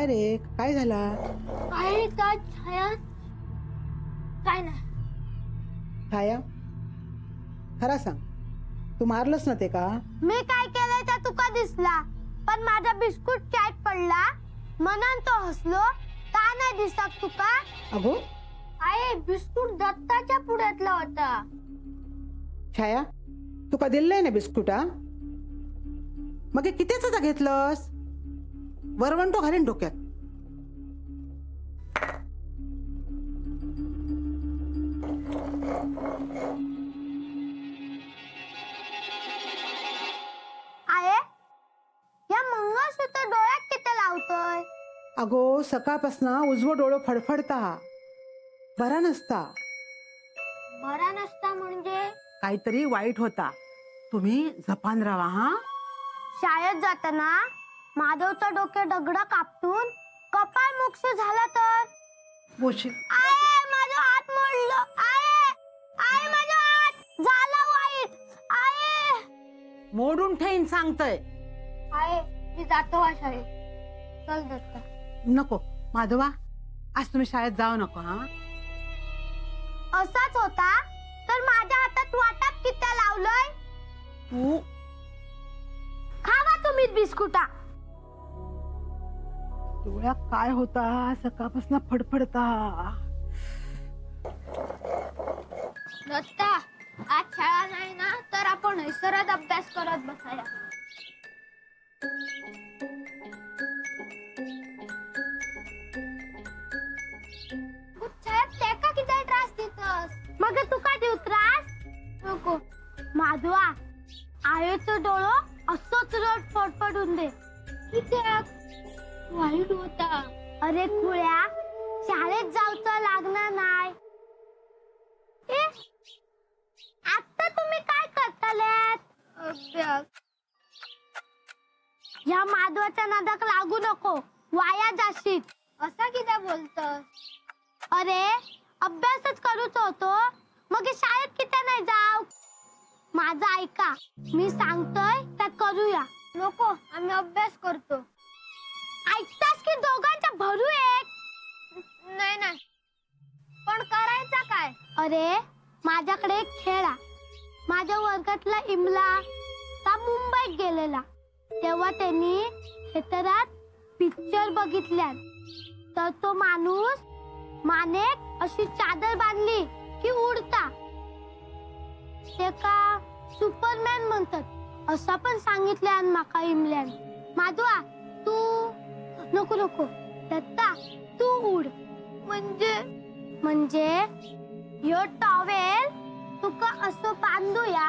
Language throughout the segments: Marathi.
काय रे, काय झाला? काय छाया? काय नाही. छाया, खरा सांग, तू मारलंस ना ते का? मी काय केलंय त्या तुका दिसला, पण माझा बिस्कुट चाट पडला म्हणून तो हसलो. का नाही दिसत तुका? अगो आहे बिस्कुट दत्ताच्या पुढ्यातला होता. छाया, तुका दिलंय ना बिस्कुट? मग कितीच घेतलंस? वरवंटो घालीन डोक्यात. आहे या मंगळसूत्र डोळ्यात किती लावतोय? अगो सकाळपासून उजवं डोळं फडफडता, बरा नसता. बरा नसता म्हणजे? काहीतरी वाईट होता. तुम्ही जपान राहा. हा, शाळेत जाताना माधवचा डोके दगड कापतून कपाळ मोक्ष झाला तर? बोशी आहे माझा हात मोडलो. आहे आहे माझा हात झाला वाईट. आहे मोडून ठेईन सांगतय. आहे मी जातो हा शाळेत. चल दत्ता. नको माधवा, आज तुम्ही शाळेत जाऊ नको. हा, असाच होता तर माझ्या हातात वाटात किती लावलंय? तू खावा तुम्ही बिस्कुटा. डोळ्यात काय होता? सकाळपासून फडफडता. दत्ता, आज शाळा नाही ना, तर आपण हैसरात अभ्यास करत बसाया. त्याका किती त्रास देतस? मग तू का देऊ त्रास? नको माधवा, आईचं डोळं असंच रट फडफडून दे. किती वाईट होता. अरे खुळ्या, शाळेत जाऊचं लागणार नाही. आता तुम्ही काय करताल्यात? अभ्यास. या माधवाच्या नादाक लागू नको, वाया जाशील. असा किती बोलतस? अरे अभ्यासच करूच होतो, मग शाळेत किती नाही जाऊ? माझा ऐका, मी सांगतोय त्या करूया. नको, आम्ही अभ्यास करतो. ऐकतास की दोघांच्या भरू एक? नाही नाही, पण करायचा काय? अरे माझ्याकडे एक खेळ आहे. माझ्या वर्गातला इमला ता मुंबईत गेलेला, तेव्हा त्यांनी थिएटरात पिक्चर बघितल्यात. तर तो माणूस मानेत अशी चादर बांधली की उडता. ते का सुपरमॅन म्हणतात असं पण सांगितलं माका इमल्यान. माधवा तू नको नको, दत्ता तू उड. म्हणजे यो टॉवेल तुका असं बांधूया,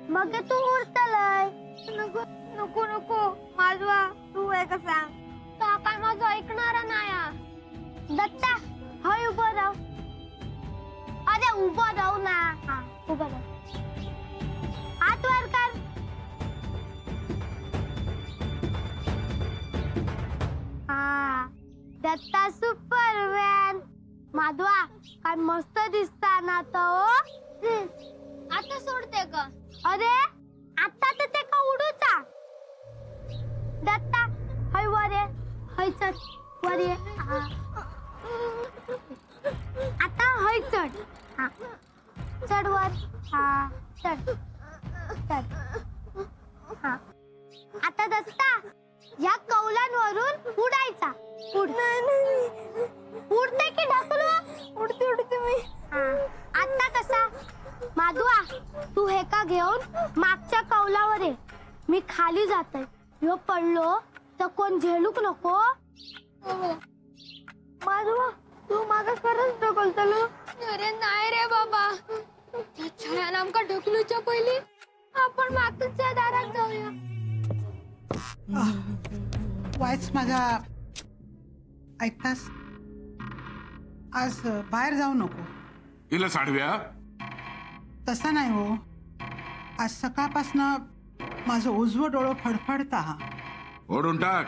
मग तू उडतलय. नको नको नको माधवा, तू एक सांग. का काय माझं ऐकणारा नाही? दत्ता हय उभं राहू. अरे उभं राहू ना. हा उभं राहू. हात वर कर. हा, दत्ता सुपरमॅन. माधवा काय मस्त दिसता ना तो. आता सोडते का? अरे आता तर ते का उडूचा. दत्ता हय वर ये, हय चढ वर ये. आता हय चढ. हा चढ वर. हा चढ चढ. हा आता दत्ता या कौलांवरून उडायचा. उड. उडते की ढकलू? उडते उडते मी. आता कसा? माधवा तू हे का घेऊन मागच्या कौलावर ये, मी खाली जाते. यो पडलो तर कोण झेलूक नको. माधवा तू मागा खरंच ढकलतलो? अरे नाही रे बाबा, त्या छायाला आमका ढकलूच्या पहिले आपण मागच्या दारात जाऊया. वायच माझा ऐकतास? आज बाहेर जाऊ नको. हिला साडव्या तसा नाही हो, आज सकाळपासून माझं उजवं डोळं फडफडता. ओढून टाक.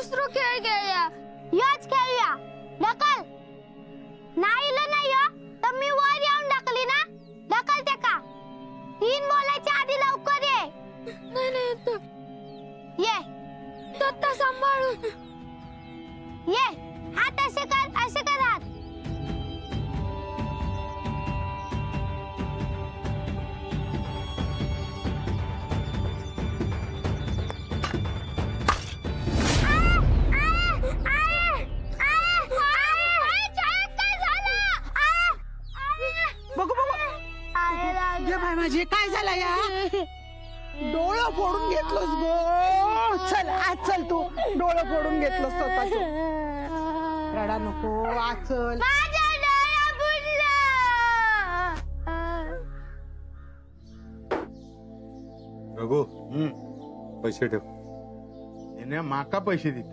दुसरं खेळ खेळूया. याच खेळूया. ढकल. नाही इलं नाही हो, तर मी वर येऊन ढकली ना. ढकल ते का 3 बोलायच्या आधी लवकर ये. नाही नाही येतो. ये दत्ता सांभाळू. ये हात असे कर हात. माझे काय झालं या डोळं फोडून घेतलंस गो. चल आज चल, तू डोळं फोडून घेतलंस स्वतःच. रडा नको, आज चल. रघु पैसे ठेव. याने माका पैसे देत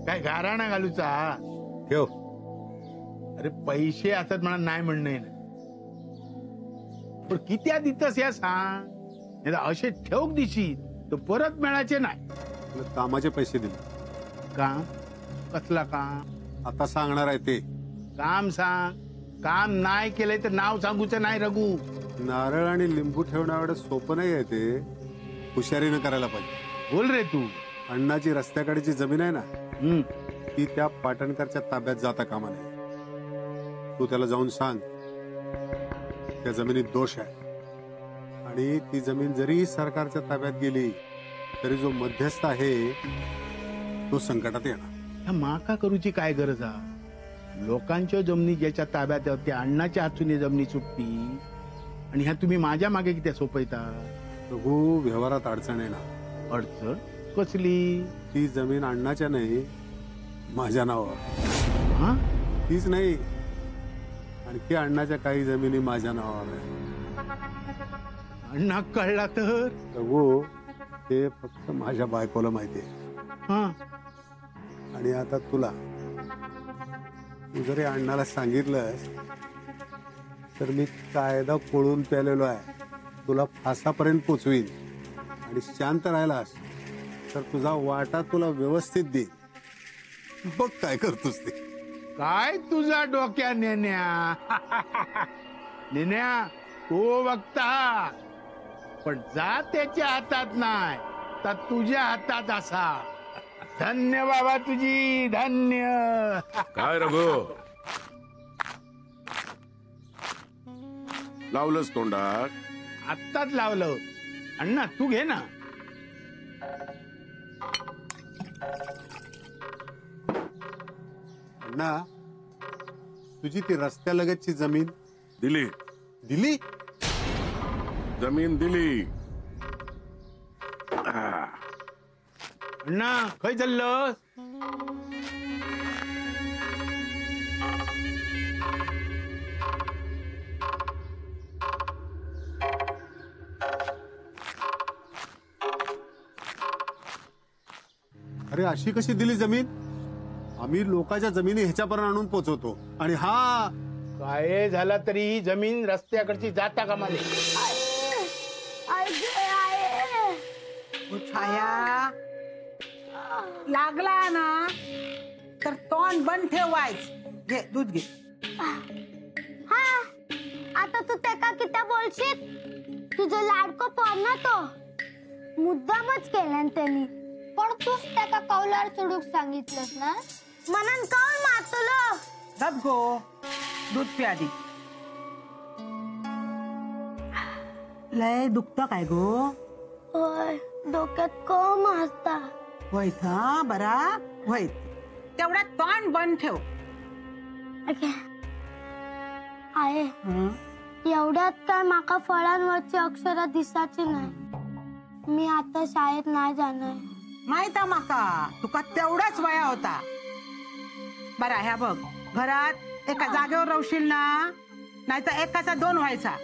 काय गाराणा घालूचा. ठेव. अरे पैसे असतात मला नाही म्हणणं ना, पण कित्या दितस या सांग. नाही तर असे ठेवक दिशी तर परत मिळायचे नाही. तुला कामाचे पैसे दिले. काम कसला काम. आता सांगणार आहे ते काम सांग. काम नाही केलंय तर नाव सांगूचं नाही रघु. नारळ आणि लिंबू ठेवणं एवढं सोपं नाही आहे ते. हुशारीनं करायला पाहिजे. बोल रे तू. अण्णाची रस्त्याकडेची जमीन आहे ना, ती त्या पाटणकरच्या ताब्यात जाता कामा नये. तू त्याला जाऊन सांग त्या जमिनीत दोष आहे आणि ती जमीन जरी सरकारच्या ताब्यात गेली तरी जो मध्यस्थ आहे तो संकटात येणार. ह्या माका करूची काय गरज आहे. लोकांच्या जमिनी ज्याच्या ताब्यात आहेत त्या अण्णाच्या हातून जमिनी सुटती आणि ह्या तुम्ही माझ्या मागे किती सोपयता. प्रभू व्यवहारात अडचण येणार. अडचण कसली. ती जमीन अण्णाच्या नाही माझ्या नावावर. हा तीच नाही, आणखी अण्णाच्या काही जमिनी माझ्या नावावर आहे. अण्णा कळला तर. प्रभू ते फक्त माझ्या बायकोला माहिती आहे. हा आणि आता तुला तू जरी अण्णाला सांगितलंस तर मी कायदा कोळून प्यालेलो आहे. तुला फासापर्यंत पोचवीन आणि शांत राहिलास तर तुझा वाटा तुला व्यवस्थित देईन. बघ काय करतोस ते. काय तुझा डोक्या नेण्या. नेण्या तो बघता पण जा त्याच्या हातात नाही तर तुझ्या हातात असा. धन्य बाबा तुझी धन्य. काय रघु लावलंस तोंडात. आत्ताच लावलं. अण्णा तू घे ना. अण्णा तुझी ती रस्त्यालगतची जमीन दिली. दिली. जमीन दिली. अण्णा खय चाललं. अरे अशी कशी दिली जमीन. आम्ही लोकांच्या जमिनी ह्याच्यापर्यंत आणून पोहोचवतो आणि हा काय झाला तरी ही जमीन रस्त्याकडची जाता कामाले. छाया लागला ना तर तोंड बंद ठेवायच. घे दूध घे. हा आता तू ते का किती बोलशील. तुझं लाडको पोरना तो मुद्दामच केल्यान त्यांनी. पण तूच त्याका कौलार चुडूक सांगितलंस ना. म्हणून कौल मारतलो. गप गो, दूध प्या आधी. लय दुखतं काय गो. होय डोक्यात कम असता. होयत हा बरा होयत. तेवढा तोंड बंद ठेव. आहे एवढ्यात काय माका फळांवरची अक्षर दिसाची नाही. मी आता शाळेत नाही जाणार. माहित माका तुका तेवढाच वया होता. बरा ह्या बघ घरात एका जागेवर राहशील ना, नाहीतर एकाचा 2 व्हायचा.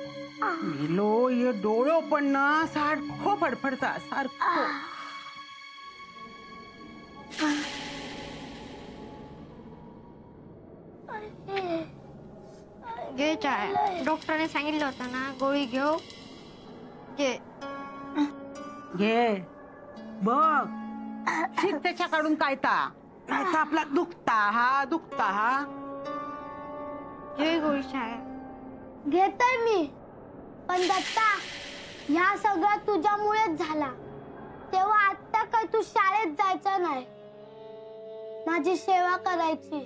मिलो ये डोळो पण ना सारखं फडफडता सारखं. घे चाय. डॉक्टरने सांगितलं होतं ना गोळी घेऊ. घे. घे बघ शिक त्याच्याकडून काय ता नाही तर आपला दुखता हा जय गुरुसाहेब घेतोय मी. पण दत्ता ह्या सगळं तुझ्यामुळेच झाला. तेव्हा आता काय तू शाळेत जायचं नाही, माझी सेवा करायची.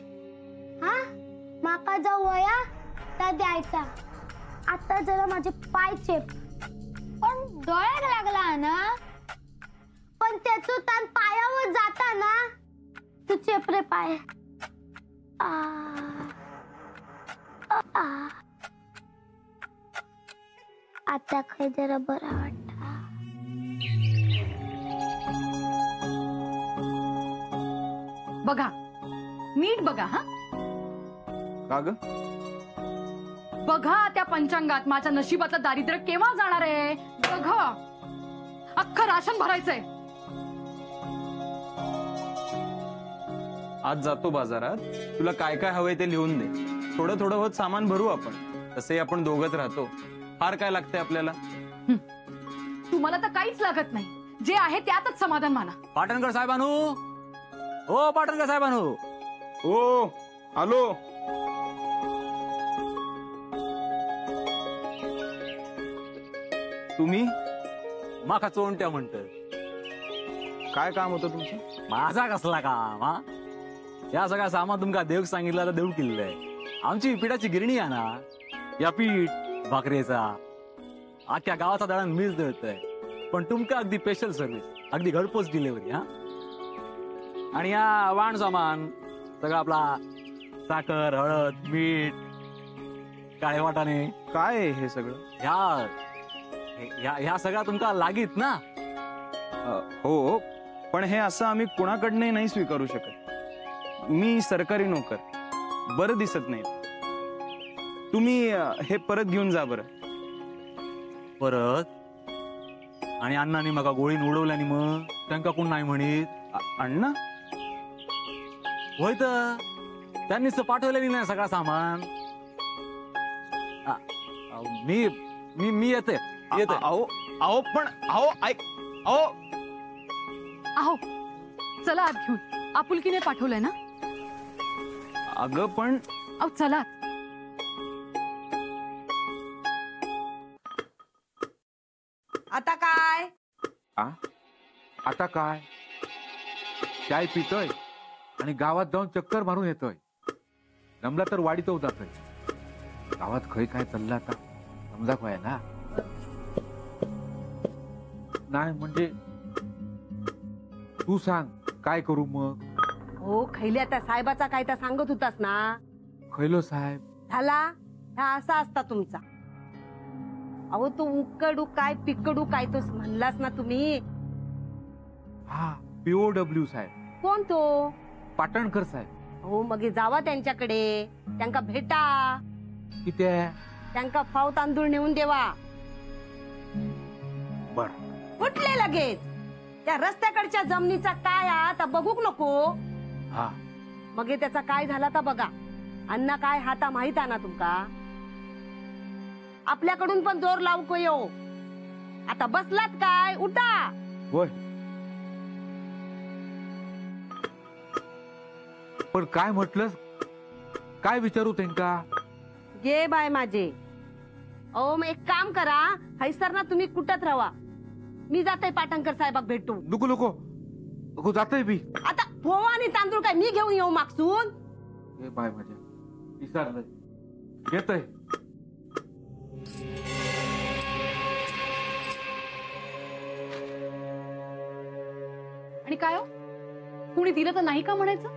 हा माका जो वया त्या द्यायचा. आता जरा माझे पाय चेप. पण डोळ्यात लागला ना. पण त्याचं ताण पायावर जाता ना. तू चेप रे पाय. आता काय जरा बरा वाटता. बघा नीट बघा. हा का ग? बघा त्या पंचांगात माझ्या नशिबातलं दारिद्र्य केव्हा जाणार आहे. बघा अख्खं राशन भरायचंय. आज जातो बाजारात, तुला काय काय हवंय ते लिहून दे. थोडं थोडं होत सामान भरू आपण. तसे आपण दोघच राहतो. फार काय लागतंय आपल्याला. तुम्हाला तर काहीच लागत नाही. जे आहे त्यातच समाधान माना. पाटणकर साहेबांनो, हो पाटणकर साहेबांनो, हो आलो. तुम्ही माका चोंट्या म्हणत. काय काम होतं तुमचं? माझा कसला काम हा. या सगळ्या सामान तुमका देव सांगितलं देऊ किल्लंय. आमची पिठाची गिरणी आहे ना. या पीठ भाकरेचा अख्ख्या गावाचा दळण मीच दळतोय. पण तुमका अगदी स्पेशल सर्व्हिस, अगदी घरपोच डिलिव्हरी. हा आणि या वाण सामान सगळं आपला साखर, हळद, मीठ, काळे वाटाणे. काय आहे हे सगळं? ह्या सगळ्या तुमका लागीत ना. हो, पण हे असं आम्ही कुणाकडनंही नाही स्वीकारू शकत. मी सरकारी नोकर, बरं दिसत नाही. तुम्ही हे परत घेऊन जा बरं. परत? आणि अण्णांनी मका गोळीन उडवल्यानी मग त्यांका कोण नाही म्हणीत. अण्णा? होय तर त्यांनीच पाठवलेली नाही सगळा सामान. मी मी मी येते. अहो पण ऐक. आहो चला आत घेऊन. आपुलकीने पाठवलंय ना. अगं पण अहो चला. आता काय आता काय चाय पितोय आणि गावात जाऊन चक्कर मारून येतोय. जमला तर वाडीत जातोय. गावात खय काय चाललं आता समजा काय ना. नाही म्हणजे तू सांग काय करू मग. हो खैल्या त्या साहेबाचा काय त्या सांगत होतास ना. खैलो साहेब झाला ह्या असा असता तुमचा. अहो तू उकडू काय पिकडू काय तो म्हणलास ना तुम्ही. हा POW साहेब. कोण तो? पाटणकर साहेब. हो मग जावा त्यांच्याकडे, त्यांका भेटा. किती आहे? त्यांका फाव तांदूळ नेऊन देवा. बर कुठले लगेच त्या रस्त्याकडच्या जमिनीचा काय आता बघूक नको. हा मग त्याचा काय झाला तर बघा. अण्णा काय हाता माहित आहे ना तुमका. आपल्याकडून पण जोर लावको येऊ. आता बसलात काय उठा. होय पण काय म्हटलंस काय विचारू त्यांका. गे बाय माझे. अहो मग एक काम करा हैसर ना तुम्ही कुठत राहा. मी जाते पाटणकर साहेबाक भेटू. नको नको नको जातोय मी. आता पोहा आणि तांदूळ काय मी घेऊन येऊ मागसून. हे बाय माझ्या विसरलंय येतय. आणि काय हो कुणी दिलं तर नाही का म्हणायचं.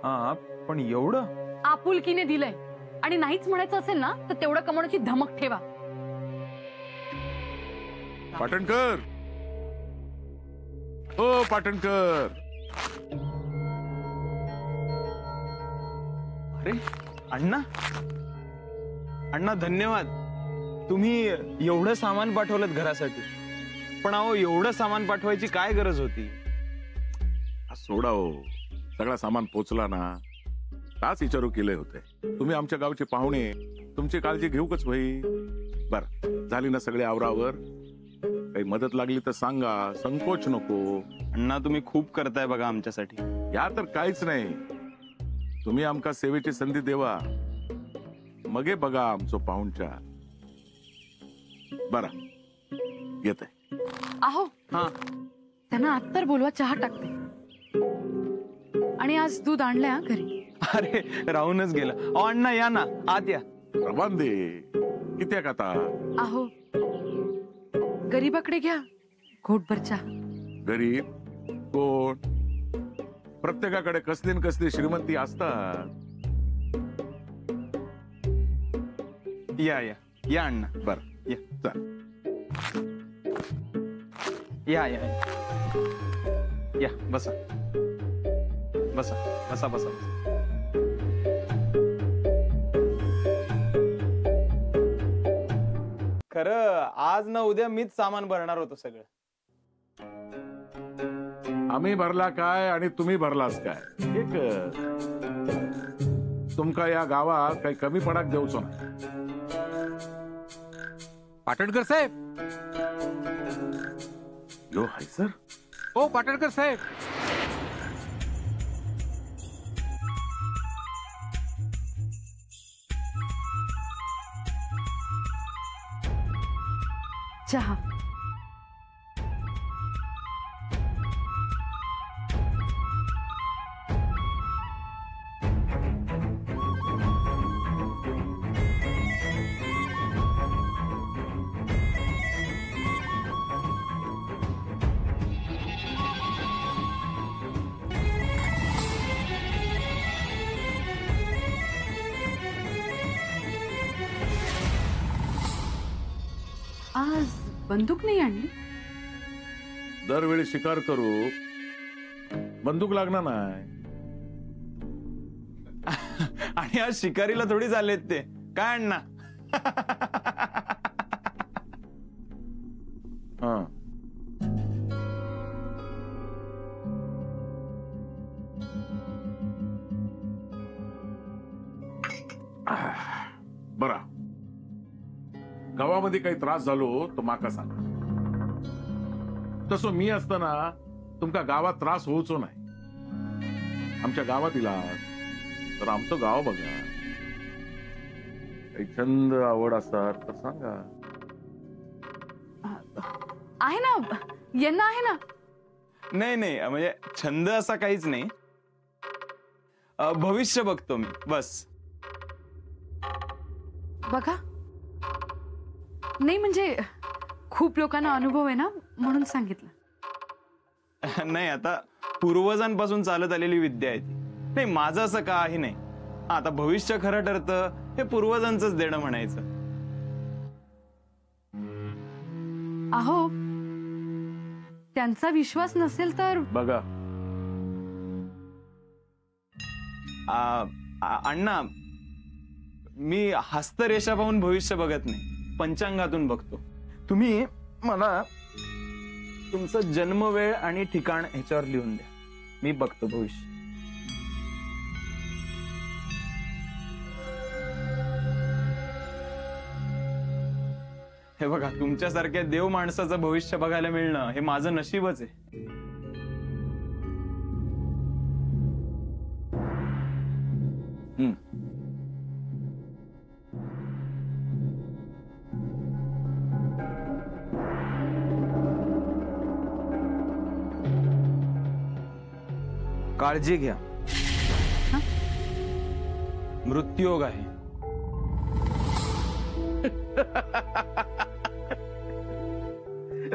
हा पण एवढं आपुलकीने दिलंय आणि नाहीच म्हणायचं असेल ना तर तेवढं कमवण्याची धमक ठेवा. पाटणकर, ओ पाटणकर. अरे अण्णा, अण्णा धन्यवाद. तुम्ही एवढं सामान पाठवलं घरासाठी. पण अहो एवढं सामान पाठवायची काय गरज होती. सोडा हो, सगळा सामान पोचला ना. ताच विचारू केले होते. तुम्ही आमच्या गावचे पाहुणे, तुमची काळजी घेऊ कच भाई. बर झाली ना सगळे आवरावर. काही काही मदत लागली तर सांगा, संकोच नको. अण्णा तुम्ही खूप करताय बघा आमच्यासाठी. या तर काहीच नाही, तुम्ही आमका सेवेची संधी देवा, मगे बघा आमचो पाहुणचार. बरा येते. आहो हा त्यांना आत्तर बोलवा, चहा टाकते. आणि आज दूध आणलंय हा घरी. अरे राहूनच गेला. अहो अण्णा या ना, आत या. रवान दे. किती आता? आहो गरीबाकडे घ्या घोटभर चहा. गरीब कोण? प्रत्येकाकडे कसली न कसली श्रीमंती असतात. या या या अण्णा. बर या चल. या या या बसा बसा बसा बसा. खरं आज ना उद्या मीच सामान भरणार होतो सगळं. आम्ही भरला काय आणि तुम्ही भरलास काय? एक तुमका या गावात काही कमी पडाक देऊचो ना. पाटणकर साहेब, यो हाय सर. ओ पाटणकर साहेब. चहा. आज बंदूक नाही आणली. दरवेळी शिकार करू बंदूक लागणार नाही. आणि आज शिकारीला थोडी झालेत ते काय अण्णा. हा बरा. गावामध्ये काही त्रास झालो तर माका सांगा. तसं मी असताना तुमका गावात त्रास होऊचो नाही. आमच्या गावात इलाज तर आमचं गाव बघा. काही छंद आवड असतात तर सांगा. आहे ना, यांना आहे ना. नाही नाही म्हणजे छंद असा काहीच नाही. भविष्य बघतो मी बस. बघा नाही म्हणजे खूप लोकांना अनुभव आहे ना म्हणून सांगितलं. नाही आता पूर्वजांपासून चालत आलेली विद्या आहे ती. नाही माझं असं काही नाही. आता भविष्य खरं ठरतं हे पूर्वजांचंच देणं म्हणायचं. अहो त्यांचा विश्वास नसेल तर बघा. अण्णा मी हस्तरेषा पाहून भविष्य बघत नाही, पंचांगातून बघतो. तुम्ही मला तुमचं जन्मवेळ आणि ठिकाण ह्याच्यावर लिहून द्या, मी बघतो भविष्य. हे बघा तुमच्यासारख्या देव माणसाचं भविष्य बघायला मिळणं हे माझं नशीबच आहे. काळजी घ्या, मृत्यूयोग आहे.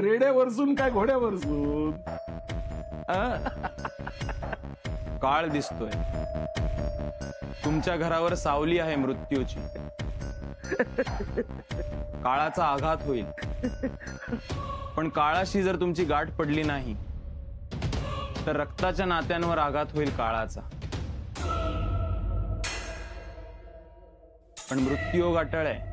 रेड्या वरसून काय घोड्या वरसून. काळ दिसतोय, तुमच्या घरावर सावली आहे मृत्यूची. काळाचा आघात होईल, पण काळाशी जर तुमची गाठ पडली नाही तर रक्ताच्या नात्यांवर आघात होईल काळाचा. पण मृत्यूयोग अटळ आहे.